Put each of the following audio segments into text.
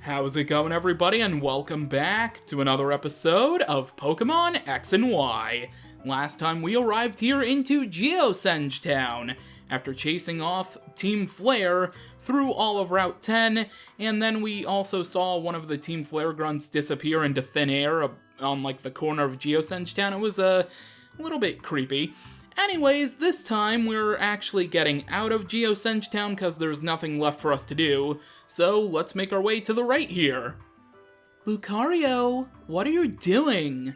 How's it going, everybody, and welcome back to another episode of Pokemon X and Y. Last time we arrived here into Geosenge Town, after chasing off Team Flare through all of Route 10, and then we also saw one of the Team Flare grunts disappear into thin air on, the corner of Geosenge Town. It was a little bit creepy. Anyways, this time we're actually getting out of Geosenge Town because there's nothing left for us to do, so let's make our way to the right here. Lucario, what are you doing?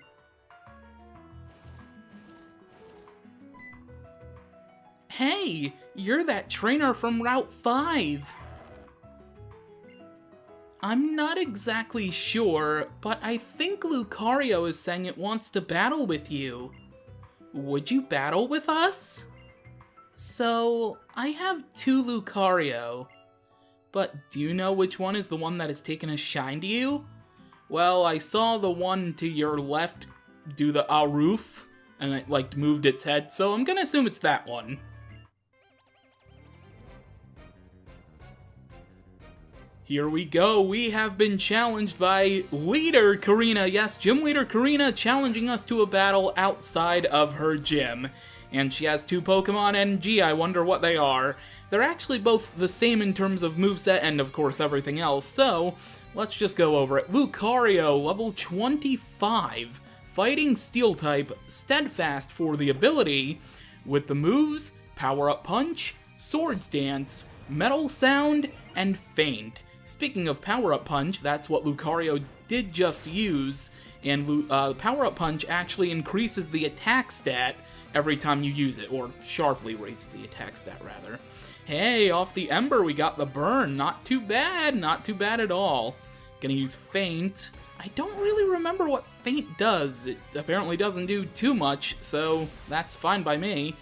Hey, you're that trainer from Route 5. I'm not exactly sure, but I think Lucario is saying it wants to battle with you. Would you battle with us? So, I have two Lucario, but do you know which one is the one that has taken a shine to you? Well, I saw the one to your left do the roof, and it moved its head, so I'm gonna assume it's that one. Here we go, we have been challenged by Leader Karina. Yes, Gym Leader Karina challenging us to a battle outside of her gym. And she has two Pokemon, and gee, I wonder what they are. They're actually both the same in terms of moveset and, of course, everything else, so let's just go over it. Lucario, level 25, Fighting Steel-type, Steadfast for the ability, with the moves Power-Up Punch, Swords Dance, Metal Sound, and Feint. Speaking of Power-Up Punch, that's what Lucario did just use, and Power-Up Punch actually increases the attack stat every time you use it, or sharply raises the attack stat, rather. Hey, off the Ember we got the burn, not too bad at all. Gonna use Feint. I don't really remember what Feint does. It apparently doesn't do too much, so that's fine by me.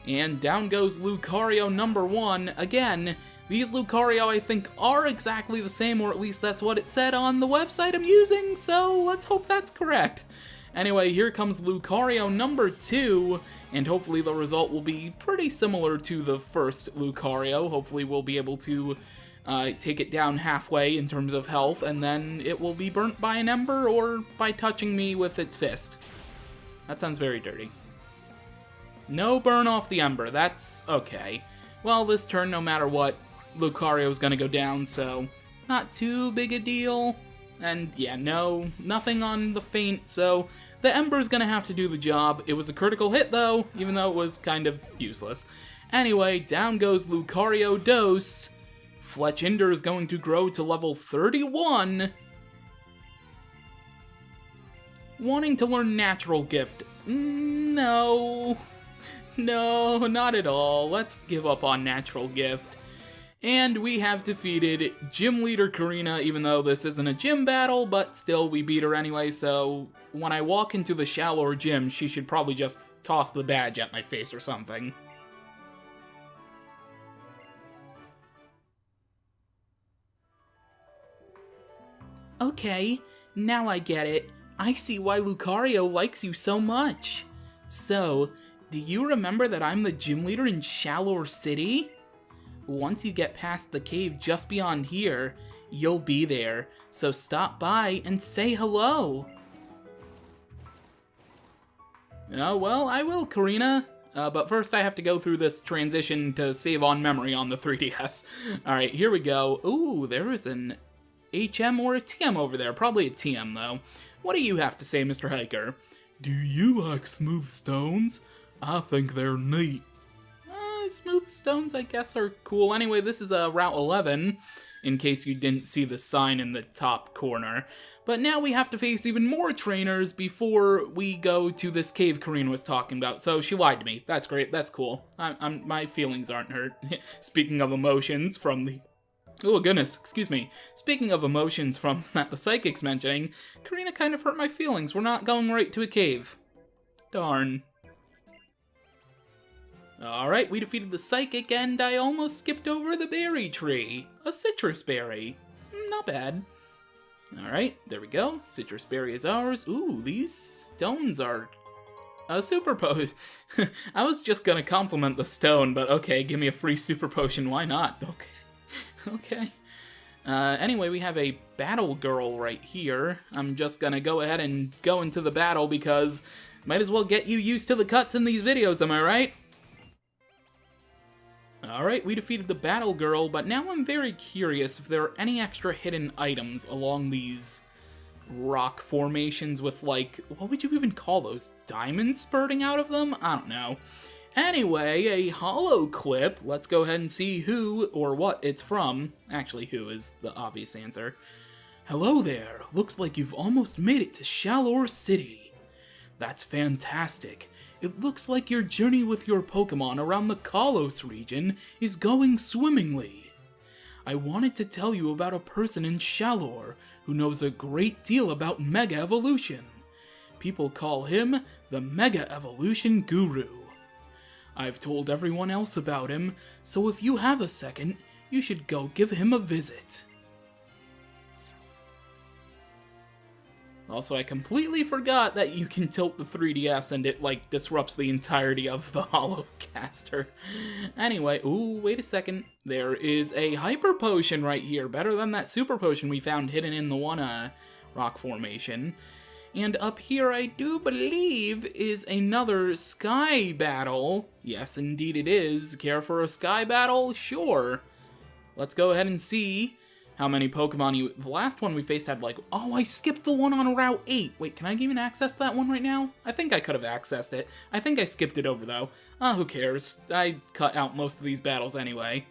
And down goes Lucario number 1, again. These Lucario, I think, are exactly the same, or at least that's what it said on the website I'm using, so let's hope that's correct. Anyway, here comes Lucario number 2, and hopefully the result will be pretty similar to the first Lucario. Hopefully we'll be able to take it down halfway in terms of health, and then it will be burnt by an Ember or by touching me with its fist. That sounds very dirty. No burn off the Ember, that's okay. Well, this turn, no matter what, Lucario's gonna go down, so not too big a deal. And yeah, no, nothing on the Feint, so the Ember's gonna have to do the job. It was a critical hit though, even though it was kind of useless. Anyway, down goes Lucario Dose. Fletchinder is going to grow to level 31. Wanting to learn Natural Gift. No, not at all. Let's give up on Natural Gift. And we have defeated Gym Leader Karina, even though this isn't a gym battle, but still we beat her anyway, so when I walk into the shallower gym, she should probably just toss the badge at my face or something. Okay, now I get it. I see why Lucario likes you so much. So, do you remember that I'm the gym leader in Shallower City? Once you get past the cave just beyond here, you'll be there, so stop by and say hello. Oh, well, I will, Karina. But first I have to go through this transition to save on memory on the 3DS. Alright, here we go. Ooh, there is an HM or a TM over there. Probably a TM, though. What do you have to say, Mr. Hiker? Do you like smooth stones? I think they're neat. Smooth stones, I guess, are cool. Anyway, this is Route 11, in case you didn't see the sign in the top corner. But now we have to face even more trainers before we go to this cave Karina was talking about. So she lied to me. That's great. That's cool. My feelings aren't hurt. Speaking of emotions from the... Oh, goodness. Excuse me. Speaking of emotions from that the Psychic's mentioning, Karina kind of hurt my feelings. We're not going right to a cave. Darn. Alright, we defeated the Psychic, and I almost skipped over the berry tree. A citrus berry. Not bad. Alright, there we go. Citrus berry is ours. Ooh, these stones are a super potion. I was just gonna compliment the stone, but okay, give me a free super potion. Why not? Okay. Okay. Anyway, we have a battle girl right here. I'm just gonna go ahead and go into the battle because might as well get you used to the cuts in these videos, am I right? Alright, we defeated the battle girl, but now I'm very curious if there are any extra hidden items along these rock formations with, like, what would you even call those? Diamonds spurting out of them? I don't know. Anyway, a holo clip. Let's go ahead and see who or what it's from. Actually, who is the obvious answer. Hello there. Looks like you've almost made it to Shalor City. That's fantastic. It looks like your journey with your Pokemon around the Kalos region is going swimmingly. I wanted to tell you about a person in Shalor who knows a great deal about Mega Evolution. People call him the Mega Evolution Guru. I've told everyone else about him, so if you have a second, you should go give him a visit. Also, I completely forgot that you can tilt the 3DS and it, like, disrupts the entirety of the Holocaster. Anyway, ooh, wait a second. There is a Hyper Potion right here, better than that Super Potion we found hidden in the one, rock formation. And up here, I do believe, is another Sky Battle. Yes, indeed it is. Care for a Sky Battle? Sure. Let's go ahead and see how many Pokemon you... The last one we faced had, like... Oh, I skipped the one on Route 8. Wait, can I even access that one right now? I think I could have accessed it. I think I skipped it over, though. Who cares? I cut out most of these battles anyway.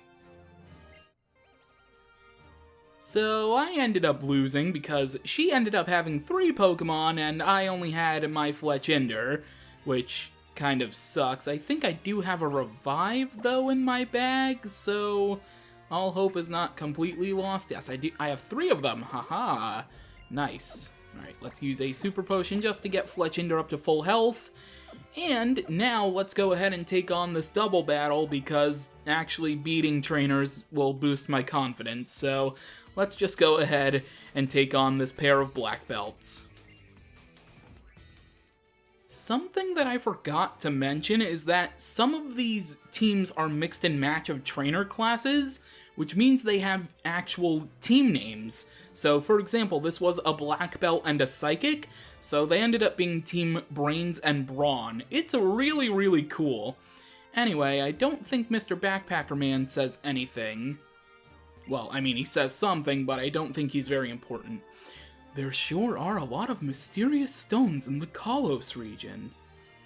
So I ended up losing because she ended up having 3 Pokemon and I only had my Fletchinder, which kind of sucks. I think I do have a Revive, though, in my bag, so all hope is not completely lost. Yes, I do. I have 3 of them. Haha. Nice. Alright, let's use a Super Potion just to get Fletchinder up to full health. And now let's go ahead and take on this double battle because actually beating trainers will boost my confidence. So let's just go ahead and take on this pair of black belts. Something that I forgot to mention is that some of these teams are mixed and match of trainer classes, which means they have actual team names. So for example, this was a black belt and a psychic, so they ended up being Team Brains and Brawn. It's really, really cool. Anyway, I don't think Mr. Backpacker Man says anything. Well, I mean, he says something, but I don't think he's very important. There sure are a lot of mysterious stones in the Kalos region.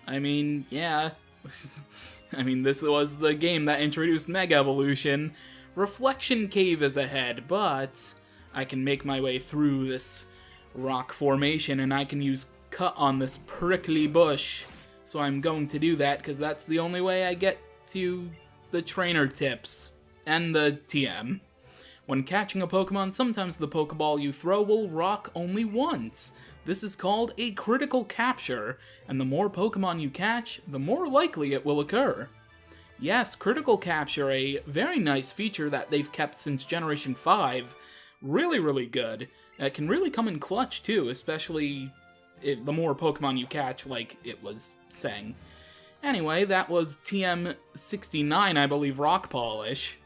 I mean, yeah. I mean, this was the game that introduced Mega Evolution. Reflection Cave is ahead, but I can make my way through this rock formation and I can use Cut on this prickly bush. So I'm going to do that because that's the only way I get to the trainer tips and the TM. When catching a Pokemon, sometimes the Pokeball you throw will rock only once. This is called a critical capture, and the more Pokemon you catch, the more likely it will occur. Yes, critical capture, a very nice feature that they've kept since Generation 5. Really, really good. It can really come in clutch too, especially the more Pokemon you catch, like it was saying. Anyway, that was TM69, I believe, Rock Polish.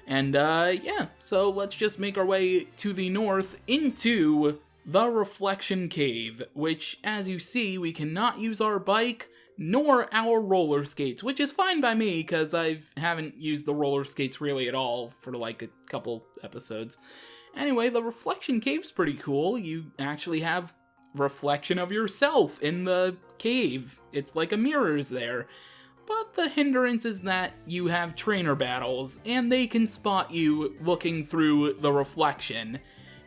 And, yeah, so let's just make our way to the north into the Reflection Cave, which, as you see, we cannot use our bike nor our roller skates, which is fine by me, because I haven't used the roller skates really at all for, like, a couple episodes. Anyway, the Reflection Cave's pretty cool. You actually have reflection of yourself in the cave. It's like a mirror's there. But the hindrance is that you have trainer battles, and they can spot you looking through the reflection.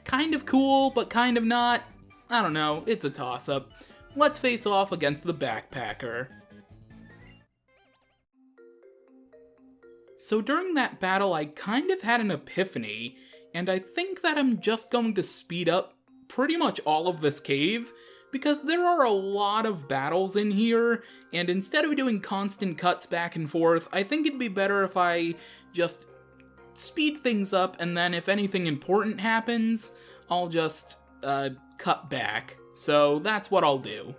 Kind of cool, but kind of not. I don't know, it's a toss-up. Let's face off against the Backpacker. So during that battle, I kind of had an epiphany, and I think that I'm just going to speed up pretty much all of this cave, because there are a lot of battles in here, and instead of doing constant cuts back and forth, I think it'd be better if I just speed things up, and then if anything important happens, I'll just cut back. So that's what I'll do.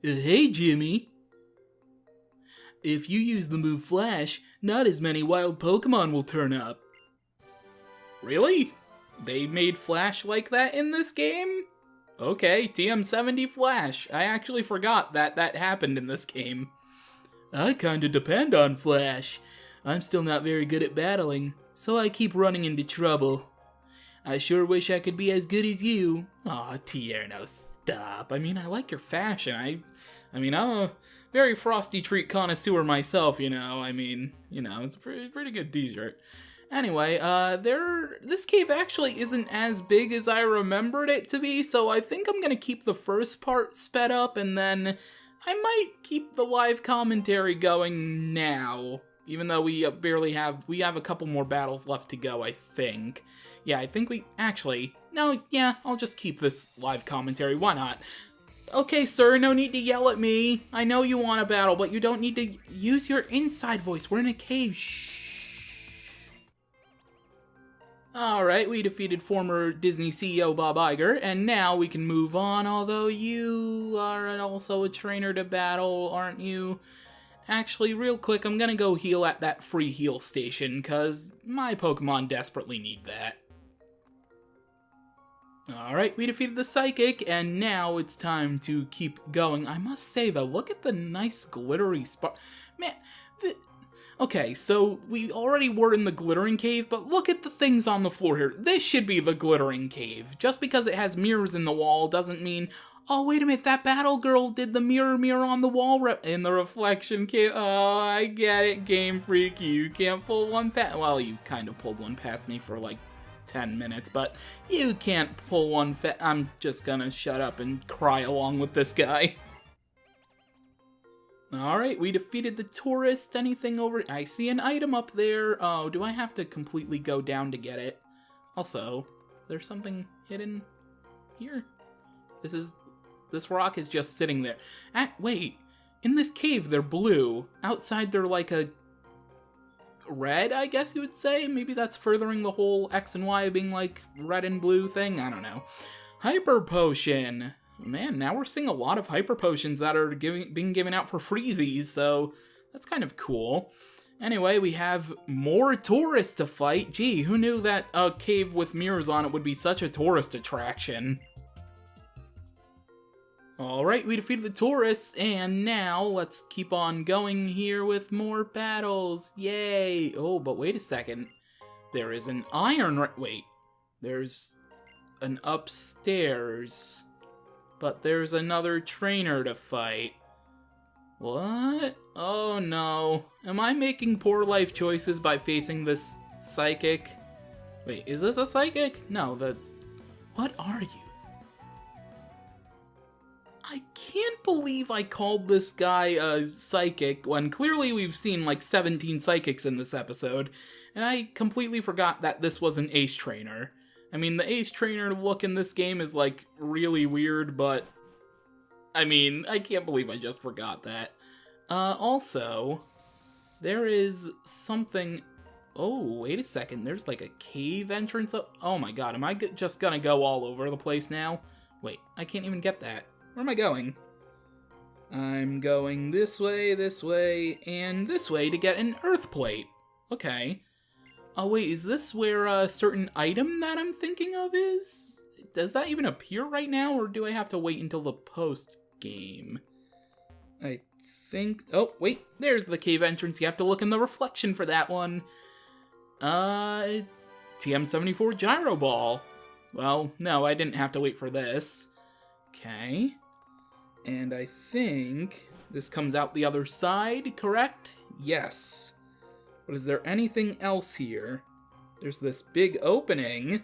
Hey, Jimmy. If you use the move Flash, not as many wild Pokemon will turn up. Really? They made Flash like that in this game? Okay, TM70 Flash. I actually forgot that that happened in this game. I kinda depend on Flash. I'm still not very good at battling, so I keep running into trouble. I sure wish I could be as good as you. Aw, Tierno, stop. I mean, I like your fashion. I'm a very frosty treat connoisseur myself, you know. I mean, you know, it's a pretty good t-shirt. Anyway, this cave actually isn't as big as I remembered it to be, so I think I'm gonna keep the first part sped up, and then I might keep the live commentary going now, even though we have a couple more battles left to go, I think. Yeah, I think I'll just keep this live commentary, why not? Okay, sir, no need to yell at me. I know you want a battle, but you don't need to use your inside voice. We're in a cave, shh. Alright, we defeated former Disney CEO Bob Iger, and now we can move on, although you are also a trainer to battle, aren't you? Actually, real quick, I'm gonna go heal at that free heal station, cause my Pokemon desperately need that. Alright, we defeated the Psychic, and now it's time to keep going. I must say, though, look at the nice glittery spark. Man, okay, so we already were in the Glittering Cave, but look at the things on the floor here. This should be the Glittering Cave. Just because it has mirrors in the wall doesn't mean, oh, wait a minute, that Battle Girl did the mirror on the wall in the Reflection Cave. Oh, I get it, Game Freak. You can't pull one past... Well, you kind of pulled one past me for, like, 10 minutes, but you can't pull one I'm just gonna shut up and cry along with this guy. Alright, we defeated the tourist. Anything over... I see an item up there. Oh, do I have to completely go down to get it? Also, is there something hidden here? This rock is just sitting there. Wait, in this cave they're blue. Outside they're like a red, I guess you would say? Maybe that's furthering the whole X and Y being like red and blue thing? I don't know. Hyper Potion. Man, now we're seeing a lot of Hyper Potions that are being given out for freezies, so that's kind of cool. Anyway, we have more tourists to fight. Gee, who knew that a cave with mirrors on it would be such a tourist attraction? Alright, we defeated the tourists, and now let's keep on going here with more battles. Yay! Oh, but wait a second. There is an iron... Wait. There's an upstairs... But there's another trainer to fight. What? Oh no. Am I making poor life choices by facing this psychic? Wait, is this a psychic? No, what are you? I can't believe I called this guy a psychic when clearly we've seen like 17 psychics in this episode, and I completely forgot that this was an ace trainer. I mean, the ace trainer look in this game is, like, really weird, but... I mean, I can't believe I just forgot that. Also, there is something... Oh, wait a second, there's, like, a cave entrance up... Oh my god, am I just gonna go all over the place now? Wait, I can't even get that. Where am I going? I'm going this way, and this way to get an earth plate. Okay. Oh wait, is this where a certain item that I'm thinking of is? Does that even appear right now, or do I have to wait until the post-game? I think... Oh, wait, there's the cave entrance. You have to look in the reflection for that one. TM74 Gyro Ball. Well, no, I didn't have to wait for this. Okay. And I think this comes out the other side, correct? Yes. But is there anything else here? There's this big opening.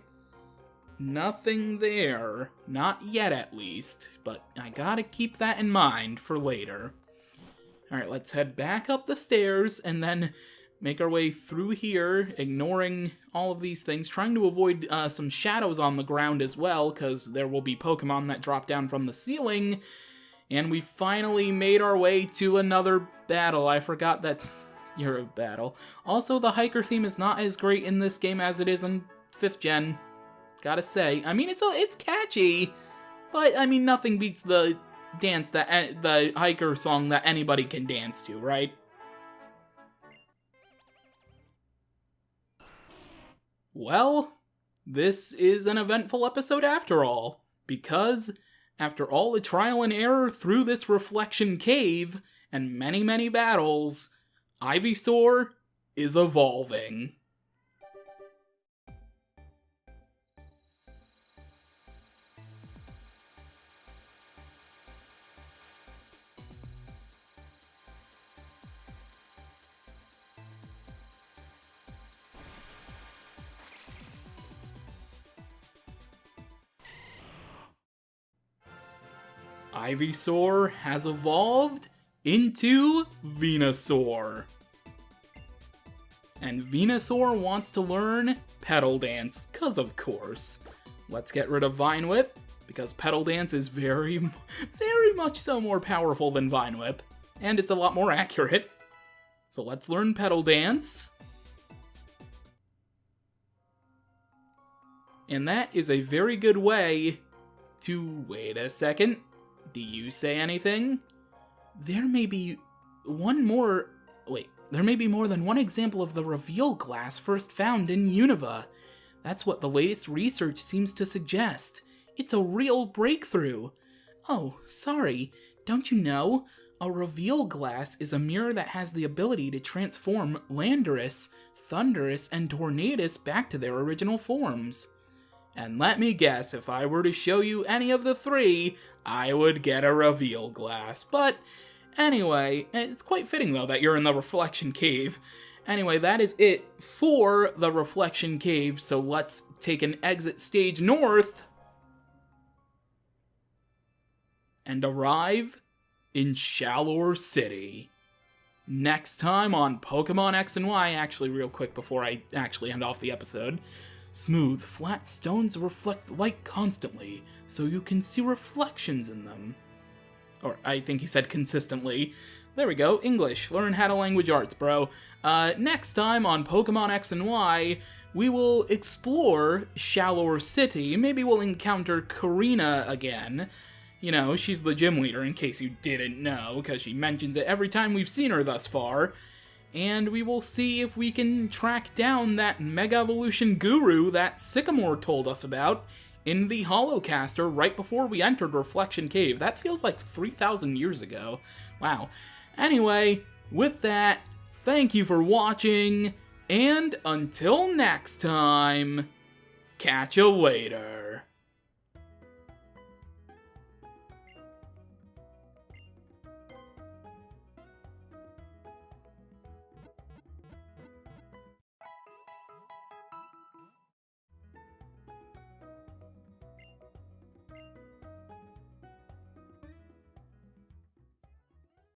Nothing there. Not yet, at least. But I gotta keep that in mind for later. Alright, let's head back up the stairs and then make our way through here, ignoring all of these things, trying to avoid some shadows on the ground as well, because there will be Pokemon that drop down from the ceiling. And we finally made our way to another battle. I forgot that... You're a battle. Also, the hiker theme is not as great in this game as it is in 5th gen. Gotta say. I mean, it's catchy, but I mean, nothing beats the dance that the hiker song that anybody can dance to, right? Well, this is an eventful episode after all, because after all the trial and error through this reflection cave and many, many battles, Ivysaur is evolving. Ivysaur has evolved into Venusaur. And Venusaur wants to learn Petal Dance, cause of course. Let's get rid of Vine Whip, because Petal Dance is very much so more powerful than Vine Whip, and it's a lot more accurate. So let's learn Petal Dance. And that is a very good way to... Wait a second. Do you say anything? There may be one more... Wait, there may be more than one example of the reveal glass first found in Unova. That's what the latest research seems to suggest. It's a real breakthrough. Oh, sorry. Don't you know? A reveal glass is a mirror that has the ability to transform Landorus, Thundurus, and Tornadus back to their original forms. And let me guess, if I were to show you any of the three, I would get a reveal glass. But anyway, it's quite fitting though that you're in the Reflection Cave. Anyway, that is it for the Reflection Cave, so let's take an exit stage north and arrive in Shalour City. Next time on Pokemon X and Y, actually real quick before I actually end off the episode, smooth, flat stones reflect light constantly, so you can see reflections in them. Or, I think he said consistently. There we go, English. Learn how to language arts, bro. Next time on Pokemon X and Y, we will explore Shalour City. Maybe we'll encounter Karina again. You know, she's the gym leader, in case you didn't know, because she mentions it every time we've seen her thus far. And we will see if we can track down that Mega Evolution Guru that Sycamore told us about in the Holocaster right before we entered Reflection Cave. That feels like 3,000 years ago. Wow. Anyway, with that, thank you for watching, and until next time, catch you later.